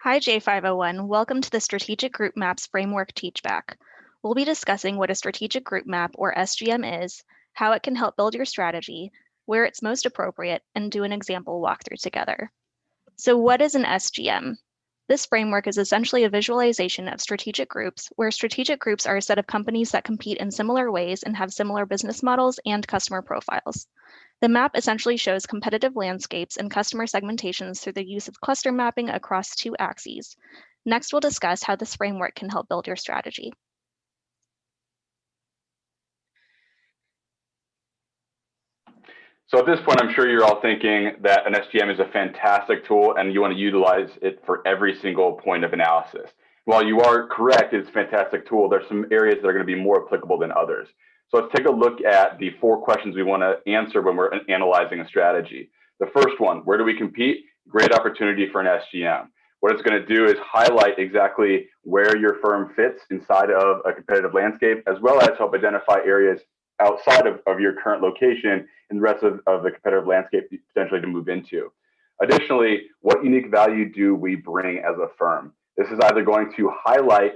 Hi J501, welcome to the Strategic Group Maps Framework Teachback. We'll be discussing what a strategic group map, or SGM, is, how it can help build your strategy, where it's most appropriate, and do an example walkthrough together. So what is an SGM? This framework is essentially a visualization of strategic groups, where strategic groups are a set of companies that compete in similar ways and have similar business models and customer profiles. The map essentially shows competitive landscapes and customer segmentations through the use of cluster mapping across two axes. Next, we'll discuss how this framework can help build your strategy. So at this point, I'm sure you're all thinking that an SGM is a fantastic tool and you want to utilize it for every single point of analysis. While you are correct, it's a fantastic tool, there's some areas that are going to be more applicable than others. So let's take a look at the 4 questions we want to answer when we're analyzing a strategy. The first one, where do we compete? Great opportunity for an SGM. What it's going to do is highlight exactly where your firm fits inside of a competitive landscape, as well as help identify areas outside of your current location and the rest of the competitive landscape potentially to move into. Additionally, what unique value do we bring as a firm? This is either going to highlight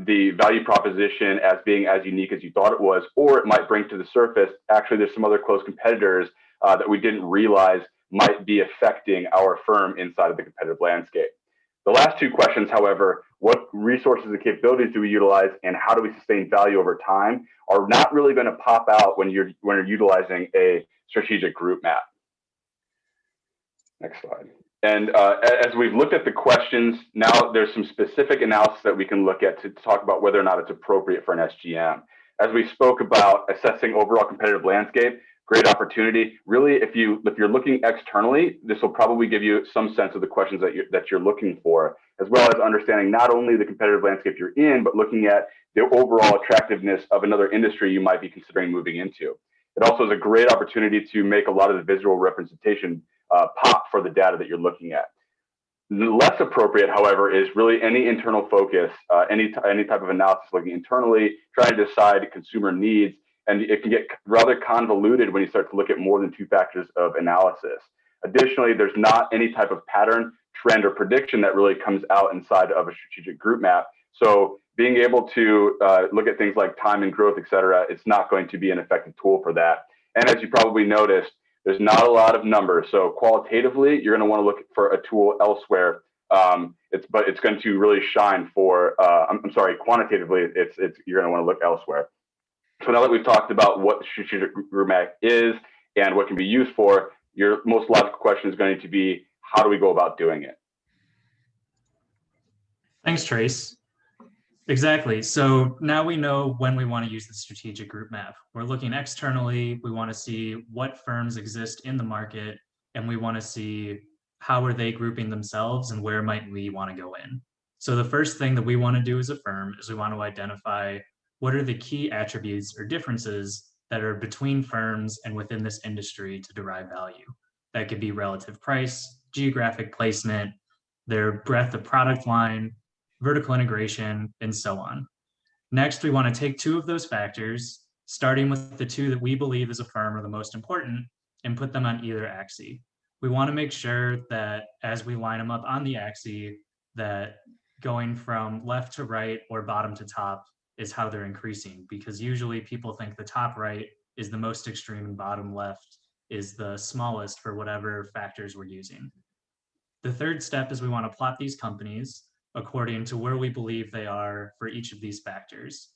the value proposition as being as unique as you thought it was, or it might bring to the surface, actually, there's some other close competitors that we didn't realize might be affecting our firm inside of the competitive landscape. The last 2 questions, however, what resources and capabilities do we utilize and how do we sustain value over time, are not really going to pop out when you're utilizing a strategic group map. Next slide. And as we've looked at the questions, now there's some specific analysis that we can look at to talk about whether or not it's appropriate for an SGM. As we spoke about assessing overall competitive landscape, great opportunity. Really, if you're looking externally, this will probably give you some sense of the questions that you're looking for, as well as understanding not only the competitive landscape you're in, but looking at the overall attractiveness of another industry you might be considering moving into. It also is a great opportunity to make a lot of the visual representation pop for the data that you're looking at. Less appropriate, however, is really any internal focus, any type of analysis looking internally, trying to decide consumer needs, and it can get rather convoluted when you start to look at more than 2 factors of analysis. Additionally, there's not any type of pattern, trend, or prediction that really comes out inside of a strategic group map. So being able to look at things like time and growth, et cetera, it's not going to be an effective tool for that. And as you probably noticed, there's not a lot of numbers. So qualitatively, you're going to want to look for a tool elsewhere. But it's going to really shine for, quantitatively, you're going to want to look elsewhere. So now that we've talked about what strategic group map is and what can be used for, your most logical question is going to be, how do we go about doing it? Thanks, Trace. Exactly. So now we know when we want to use the strategic group map. We're looking externally. We want to see what firms exist in the market, and we want to see how are they grouping themselves and where might we want to go in. So the first thing that we want to do as a firm is we want to identify what are the key attributes or differences that are between firms and within this industry to derive value. That could be relative price, geographic placement, their breadth of product line, vertical integration, and so on. Next, we want to take 2 of those factors, starting with the 2 that we believe as a firm are the most important, and put them on either axis. We want to make sure that as we line them up on the axis, that going from left to right or bottom to top is how they're increasing, because usually people think the top right is the most extreme and bottom left is the smallest for whatever factors we're using. The third step is we want to plot these companies according to where we believe they are for each of these factors.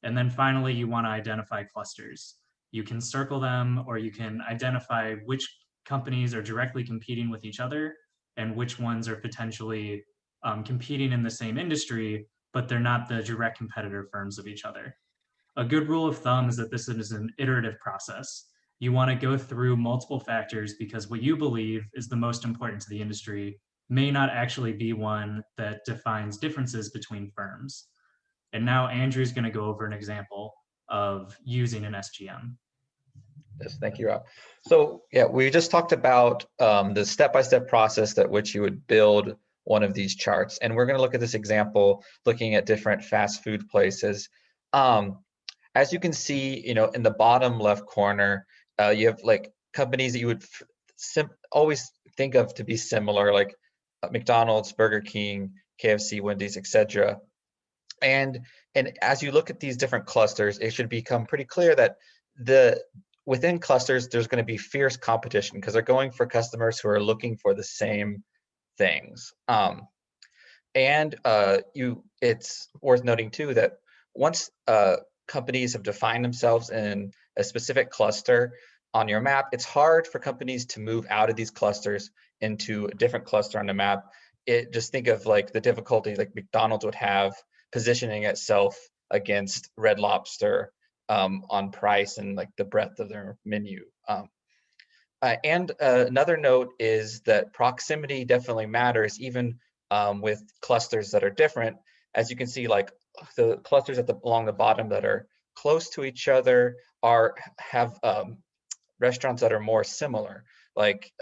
And then finally, you want to identify clusters. You can circle them, or you can identify which companies are directly competing with each other and which ones are potentially competing in the same industry, but they're not the direct competitor firms of each other. A good rule of thumb is that this is an iterative process. You want to go through multiple factors because what you believe is the most important to the industry may not actually be one that defines differences between firms. And now Andrew's going to go over an example of using an SGM. Yes, thank you, Rob. So yeah, we just talked about the step-by-step process that which you would build one of these charts. And we're going to look at this example looking at different fast food places. As you can see, in the bottom left corner, you have like companies that you would always think of to be similar, like McDonald's, Burger King, KFC, Wendy's, etc. And as you look at these different clusters, it should become pretty clear that within clusters, there's going to be fierce competition because they're going for customers who are looking for the same things. It's worth noting too that once companies have defined themselves in a specific cluster on your map, it's hard for companies to move out of these clusters into a different cluster on the map. Just think of like the difficulty like McDonald's would have positioning itself against Red Lobster on price and like the breadth of their menu. Another note is that proximity definitely matters, even with clusters that are different. As you can see, like the clusters along the bottom that are close to each other have restaurants that are more similar. Like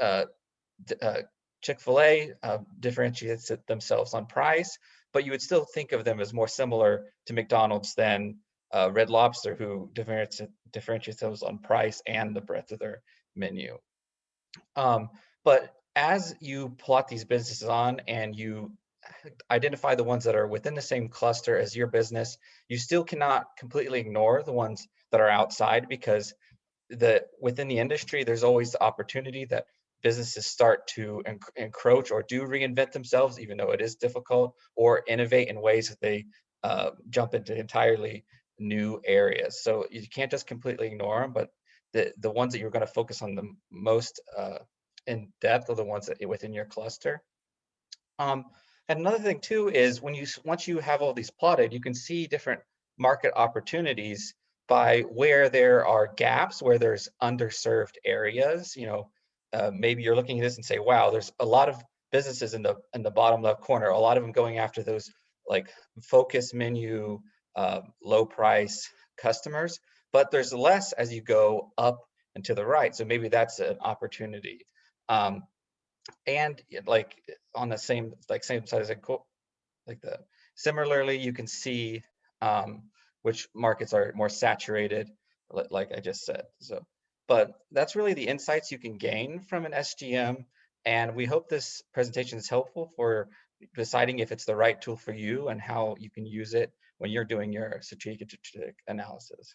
Chick-fil-A differentiates themselves on price, but you would still think of them as more similar to McDonald's than Red Lobster, who differentiates themselves on price and the breadth of their menu. But as you plot these businesses on and you identify the ones that are within the same cluster as your business, you still cannot completely ignore the ones that are outside, because within the industry, there's always the opportunity that businesses start to encroach or do reinvent themselves, even though it is difficult, or innovate in ways that they jump into entirely new areas. So you can't just completely ignore them, but the ones that you're going to focus on the most in depth are the ones that within your cluster. And another thing too is once you have all these plotted, you can see different market opportunities by where there are gaps, where there's underserved areas. Maybe you're looking at this and say, wow, there's a lot of businesses in the bottom left corner, a lot of them going after those like focus menu, low price customers, but there's less as you go up and to the right. So maybe that's an opportunity. And like on the same side as similarly, you can see which markets are more saturated, like I just said. So, but that's really the insights you can gain from an SGM. And we hope this presentation is helpful for deciding if it's the right tool for you and how you can use it when you're doing your strategic analysis.